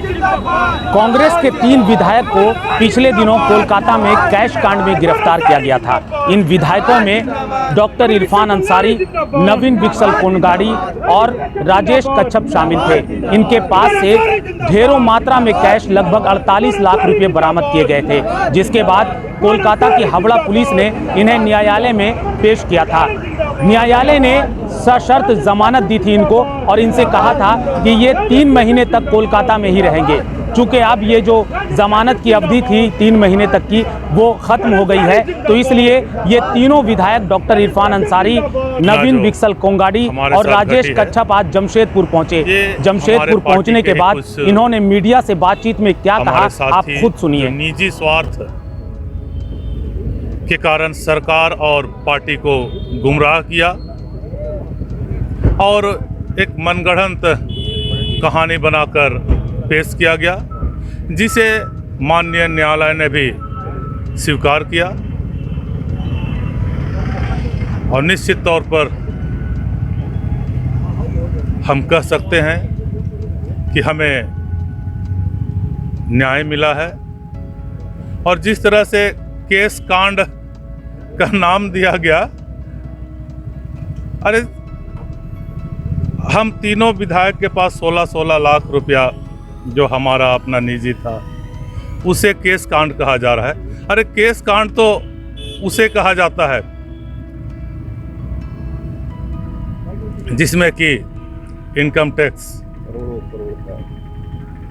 कांग्रेस के 3 विधायक को पिछले दिनों कोलकाता में कैश कांड में गिरफ्तार किया गया था। इन विधायकों में डॉक्टर इरफान अंसारी, नवीन बिक्सल कोनगाड़ी और राजेश कच्छप शामिल थे। इनके पास से ढेरों मात्रा में कैश लगभग 48 लाख रुपए बरामद किए गए थे, जिसके बाद कोलकाता की हावड़ा पुलिस ने इन्हें न्यायालय में पेश किया था। न्यायालय ने सशर्त जमानत दी थी इनको और इनसे कहा था कि ये 3 महीने तक कोलकाता में ही रहेंगे। चूंकि अब ये जो जमानत की अवधि थी 3 महीने तक की, वो खत्म हो गई है, तो इसलिए ये तीनों विधायक डॉक्टर इरफान अंसारी, नवीन बिक्सल कोनगाड़ी और राजेश कच्छप आज जमशेदपुर पहुंचे। जमशेदपुर पहुंचने के बाद इन्होंने मीडिया से बातचीत में क्या कहा, आप खुद सुनिए। निजी स्वार्थ के कारण सरकार और पार्टी को गुमराह किया और एक मनगढ़ंत कहानी बनाकर पेश किया गया, जिसे माननीय न्यायालय ने भी स्वीकार किया और निश्चित तौर पर हम कह सकते हैं कि हमें न्याय मिला है। और जिस तरह से केस कांड का नाम दिया गया, अरे हम तीनों विधायक के पास 16-16 लाख रुपया जो हमारा अपना निजी था, उसे केस कांड कहा जा रहा है। अरे केस कांड तो उसे कहा जाता है जिसमें कि इनकम टैक्स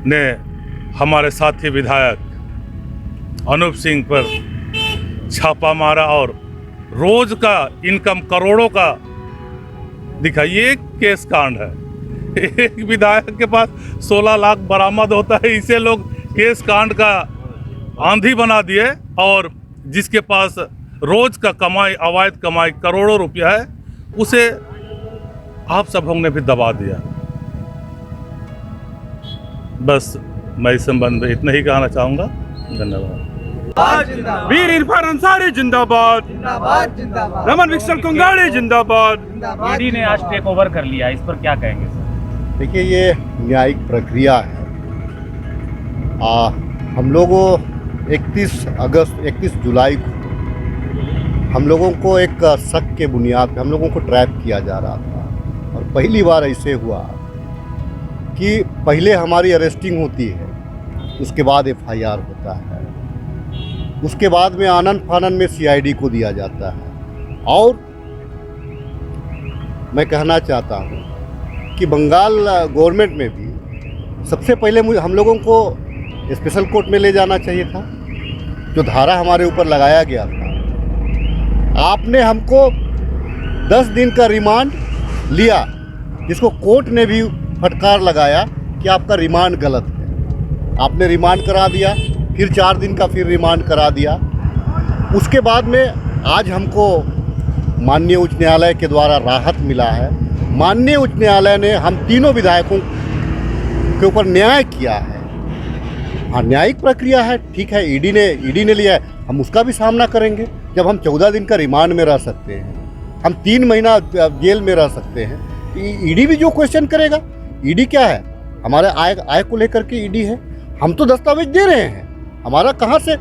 ने हमारे साथी विधायक अनूप सिंह पर छापा मारा और रोज का इनकम करोड़ों का दिखा। ये केस कांड है। एक विधायक के पास 16 लाख बरामद होता है, इसे लोग केस कांड का आंधी बना दिए, और जिसके पास रोज का कमाई, अवैध कमाई करोड़ों रुपया है, उसे आप सबों ने भी दबा दिया। बस मैं इस संबंध में इतना ही कहना चाहूँगा। धन्यवाद। वीर इरफान अंसारी जिंदाबाद, नमन बिक्सल कोनगाड़ी जिंदाबाद। ईडी ने आज टेक ओवर कर लिया, इस पर क्या कहेंगे सर? देखिए, ये न्यायिक प्रक्रिया है। हम लोगों 31 जुलाई को हम लोगों को एक शक के बुनियाद पे हम लोगों को ट्रैप किया जा रहा था, और पहली बार ऐसे हुआ कि पहले हमारी अरेस्टिंग होती है, उसके बाद FIR होता है, उसके बाद में आनन फानन में CID को दिया जाता है। और मैं कहना चाहता हूँ कि बंगाल गवर्नमेंट में भी सबसे पहले हम लोगों को स्पेशल कोर्ट में ले जाना चाहिए था। जो धारा हमारे ऊपर लगाया गया था, आपने हमको 10 दिन का रिमांड लिया, जिसको कोर्ट ने भी फटकार लगाया कि आपका रिमांड गलत है। आपने रिमांड करा दिया, फिर 4 दिन का फिर रिमांड करा दिया। उसके बाद में आज हमको माननीय उच्च न्यायालय के द्वारा राहत मिला है। माननीय उच्च न्यायालय ने हम तीनों विधायकों के ऊपर न्याय किया है। हाँ, न्यायिक प्रक्रिया है, ठीक है। ईडी ने लिया है, हम उसका भी सामना करेंगे। जब हम 14 दिन का रिमांड में रह सकते हैं, हम 3 महीना जेल में रह सकते हैं, ईडी भी जो क्वेश्चन करेगा। ईडी क्या है? हमारे आय को लेकर के ईडी है। हम तो दस्तावेज दे रहे हैं, हमारा कहाँ से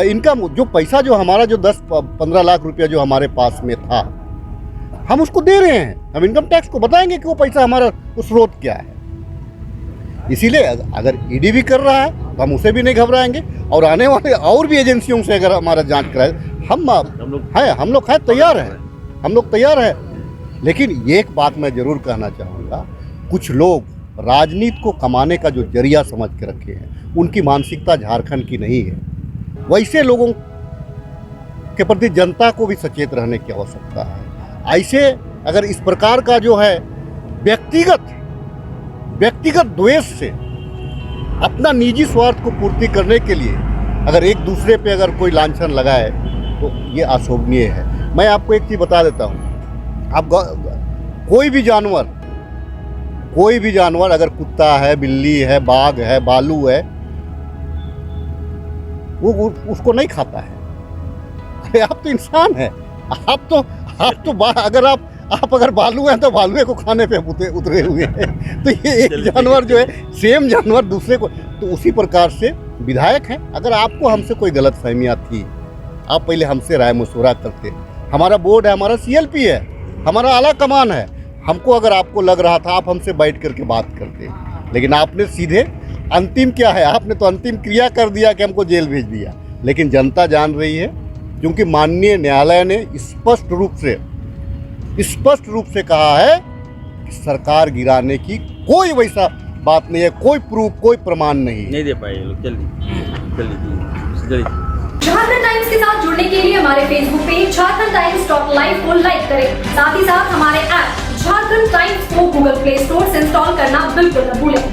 इनकम, जो पैसा जो हमारा जो 10-15 लाख रुपया जो हमारे पास में था, हम उसको दे रहे हैं। हम इनकम टैक्स को बताएंगे कि वो पैसा हमारा उस स्रोत क्या है। इसीलिए अगर ईडी भी कर रहा है तो हम उसे भी नहीं घबराएंगे, और आने वाले और भी एजेंसियों से अगर हमारा जांच कराए, हम लोग तैयार हैं, हम लोग तैयार हैं। लेकिन ये एक बात मैं जरूर कहना चाहूँगा, कुछ लोग राजनीति को कमाने का जो जरिया समझ के रखे हैं, उनकी मानसिकता झारखंड की नहीं है। वैसे लोगों के प्रति जनता को भी सचेत रहने की आवश्यकता है। ऐसे अगर इस प्रकार का जो है व्यक्तिगत द्वेष से अपना निजी स्वार्थ को पूर्ति करने के लिए अगर एक दूसरे पे अगर कोई लांछन लगाए, तो ये अशोभनीय है। मैं आपको एक चीज़ बता देता हूँ, आप कोई भी जानवर अगर कुत्ता है, बिल्ली है, बाघ है, भालू है, वो उसको नहीं खाता है। अरे आप तो इंसान है, आप तो अगर आप अगर भालू हैं तो भालुए को खाने पे उतरे हुए हैं। तो ये एक जानवर जो है सेम जानवर दूसरे को, तो उसी प्रकार से विधायक हैं। अगर आपको हमसे कोई गलतफहमियां थी, आप पहले हमसे राय मशवरा करते। हमारा बोर्ड है, हमारा CLP है, हमारा आला कमान है। हमको अगर आपको लग रहा था, आप हमसे बैठ करके बात करते, लेकिन आपने सीधे अंतिम क्या है, आपने तो अंतिम क्रिया कर दिया कि हमको जेल भेज दिया। लेकिन जनता जान रही है, क्योंकि माननीय न्यायालय ने स्पष्ट रूप से कहा है कि सरकार गिराने की कोई वैसा बात नहीं है, कोई प्रूफ, कोई प्रमाण नहीं दे पाए लोग। जल्दी झारखंड टाइम्स के साथ जुड़ने के लिए हमारे फेसबुक पेज झारखंड-टाइम्स.live को लाइक करें। साथ ही साथ हमारे ऐप झारखंड टाइम्स को गूगल प्ले स्टोर से इंस्टॉल करना बिल्कुल न भूलें।